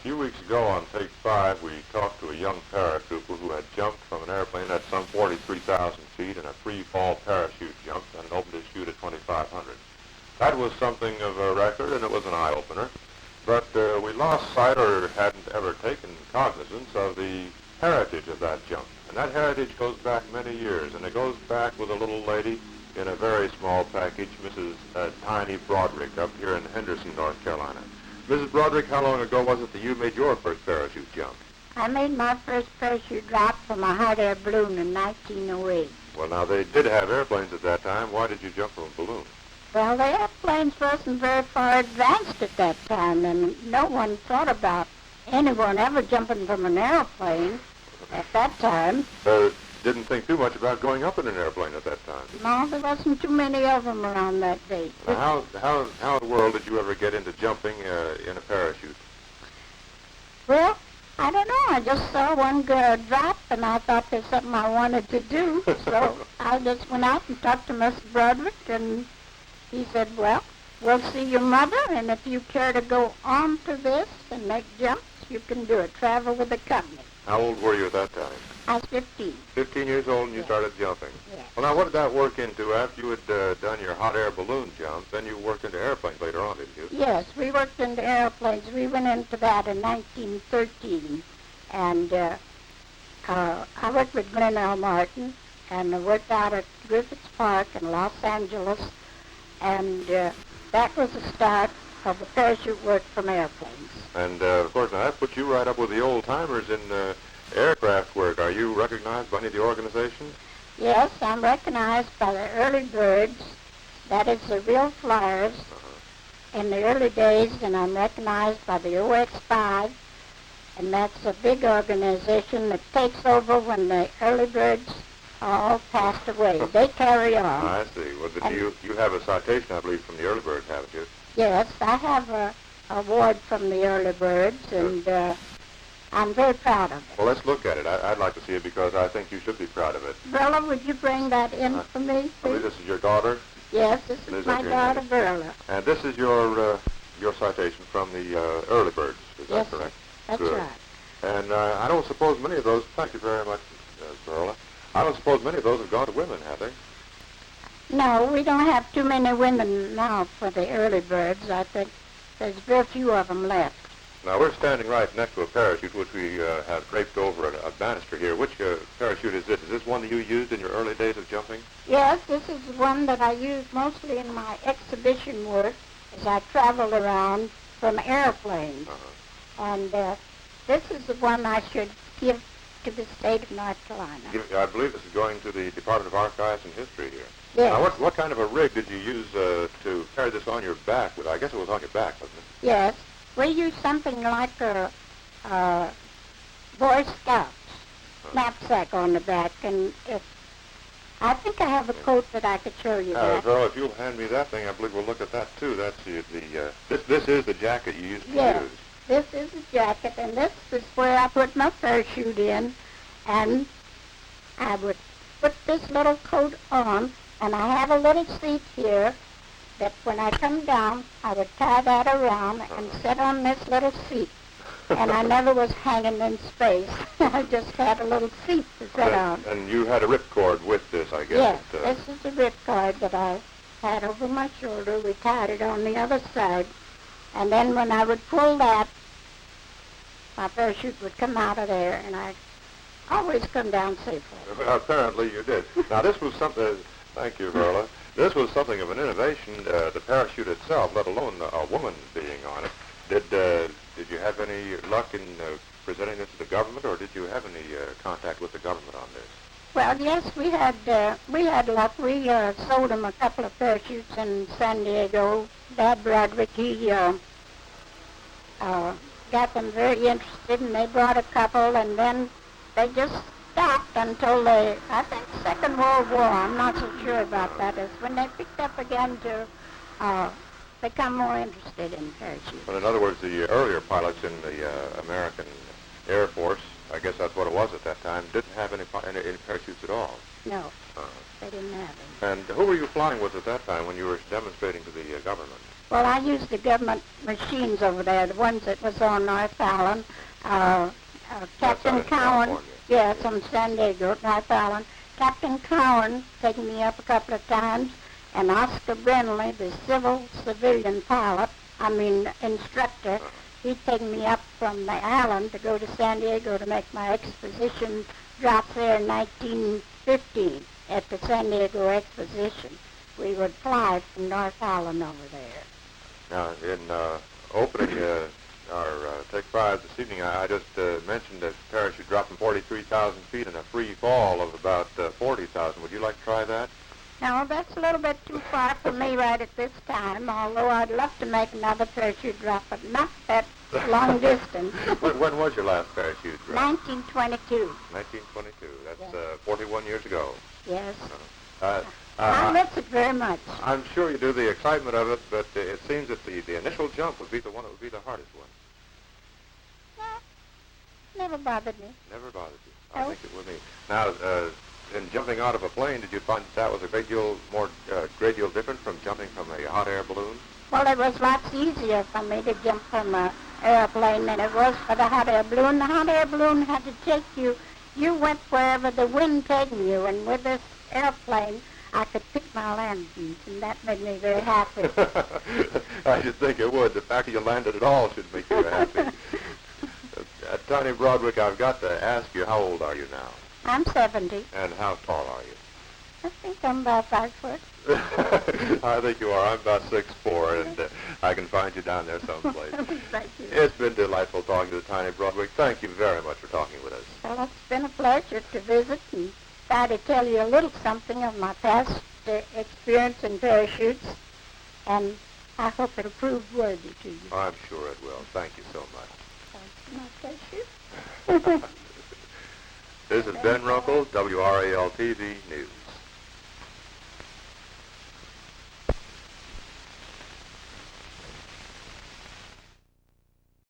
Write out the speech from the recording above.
few weeks ago on Take 5, we talked to a young paratrooper who had jumped from an airplane at some 43,000 feet in a free-fall parachute jump and opened his chute at 2,500. That was something of a record, and it was an eye-opener. But we lost sight or hadn't ever taken cognizance of the heritage of that jump. And that heritage goes back many years, and it goes back with a little lady in a very small package, Mrs. Tiny Broadwick, up here in Henderson, North Carolina. Mrs. Broadwick, how long ago was it that you made your first parachute jump? I made my first parachute drop from a hot air balloon in 1908. Well, now, they did have airplanes at that time. Why did you jump from a balloon? Well, the airplanes wasn't very far advanced at that time, and no one thought about anyone ever jumping from an airplane at that time. Didn't think too much about going up in an airplane at that time. No, there wasn't too many of them around that date. Now, how in the world did you ever get into jumping in a parachute? Well, I don't know. I just saw one girl drop, and I thought there's something I wanted to do. So I just went out and talked to Mr. Broadwick, and he said, well, we'll see your mother, and if you care to go on to this and make jumps, you can do it. Travel with the company. How old were you at that time? I was 15. 15 years old, and you Yes. started jumping. Yes. Well, now, what did that work into after you had done your hot air balloon jump? Then you worked into airplanes later on, didn't you? Yes, we worked into airplanes. We went into that in 1913, and I worked with Glenn L. Martin, and I worked out at Griffiths Park in Los Angeles, and that was the start of the parachute work from airplanes. And, of course, now that puts you right up with the old-timers in aircraft work. Are you recognized by any of the organizations? Yes, I'm recognized by the early birds. That is the real flyers in the early days, and I'm recognized by the OX-5, and that's a big organization that takes over when the early birds are all passed away. They carry on. I see. Well, you have a citation, I believe, from the early birds, haven't you? Yes, I have a award from the early birds, and I'm very proud of it. Well, let's look at it. I'd like to see it because I think you should be proud of it. Verla, would you bring that in for me, I believe please? this is your daughter. Yes, this is Liz my up daughter, here. Verla. And this is your citation from the early birds. Is Yes, that correct? That's Good. right. And I don't suppose many of those, thank you very much, Verla. I don't suppose many of those have gone to women, have they? No, we don't have too many women now for the early birds. I think there's very few of them left. Now, we're standing right next to a parachute, which we have draped over a banister here. Which parachute is this? Is this one that you used in your early days of jumping? Yes, this is the one that I use mostly in my exhibition work as I travel around from airplanes. And this is the one I should give to the state of North Carolina. I believe this is going to the Department of Archives and History here. Yes. Now, what kind of a rig did you use to carry this on your back with? I guess it was on your back, wasn't it? Yes. We use something like a Boy Scout knapsack on the back, and I think I have a coat that I could show you that. Verla, if you'll hand me that thing, I believe we'll look at that too. That's this is the jacket you used to Yes. use. This is the jacket, and this is where I put my parachute in, and I would put this little coat on, and I have a little seat here that when I come down, I would tie that around and sit on this little seat. And I never was hanging in space. I just had a little seat to sit on. And you had a ripcord with this, I guess. Yes, this is the ripcord that I had over my shoulder. We tied it on the other side. And then when I would pull that, my parachute would come out of there, and I always come down safely. Apparently you did. Now, this was something, thank you, Verla. This was something of an innovation, the parachute itself, let alone a woman being on it. Did you have any luck in presenting this to the government, or did you have any contact with the government on this? Well, yes, we had luck. We sold them a couple of parachutes in San Diego. Dad Broderick, he got them very interested, and they brought a couple, and then they just stopped until I think, Second World War. I'm not so sure about that. It's when they picked up again to become more interested in parachutes. Well, in other words, the earlier pilots in the American Air Force, I guess that's what it was at that time, didn't have any parachutes at all. No, they didn't have them. And who were you flying with at that time when you were demonstrating to the government? Well, I used the government machines over there, the ones that was on North Island. Captain Cowan, California. yes, from San Diego, North Island. Captain Cowan taken me up a couple of times, and Oscar Brindley, the civilian instructor, he'd taken me up from the island to go to San Diego to make my exposition drop there in 1915 at the San Diego Exposition. We would fly from North Island over there. Now, in opening our Take 5 this evening, I just mentioned that parachute dropping 43,000 feet and a free fall of about 40,000. Would you like to try that? No, that's a little bit too far for me right at this time, although I'd love to make another parachute drop, but not that long distance. When was your last parachute drop? 1922. 1922. That's Yes. 41 years ago. Yes. I I miss it very much. I'm sure you do, the excitement of it, but it seems that the initial jump would be the one that would be the hardest one. No, never bothered me. Never bothered you. No. I think it would me. Now, in jumping out of a plane, did you find that was a great deal different from jumping from a hot air balloon? Well, it was lots easier for me to jump from an airplane than it was for the hot air balloon. The hot air balloon had to take you. You went wherever the wind taken you, and with this airplane, I could pick my landings, and that made me very happy. I should think it would. The fact that you landed at all should make you happy. Tiny Broadwick, I've got to ask you, how old are you now? I'm 70. And how tall are you? I think I'm about 5 foot. I think you are. I'm about 6'4", and I can find you down there someplace. Thank you. It's been delightful talking to Tiny Broadwick. Thank you very much for talking with us. Well, it's been a pleasure to visit and try to tell you a little something of my past experience in parachutes, and I hope it'll prove worthy to you. I'm sure it will. Thank you so much. My pleasure. This is Ben Runkle, WRAL-TV News.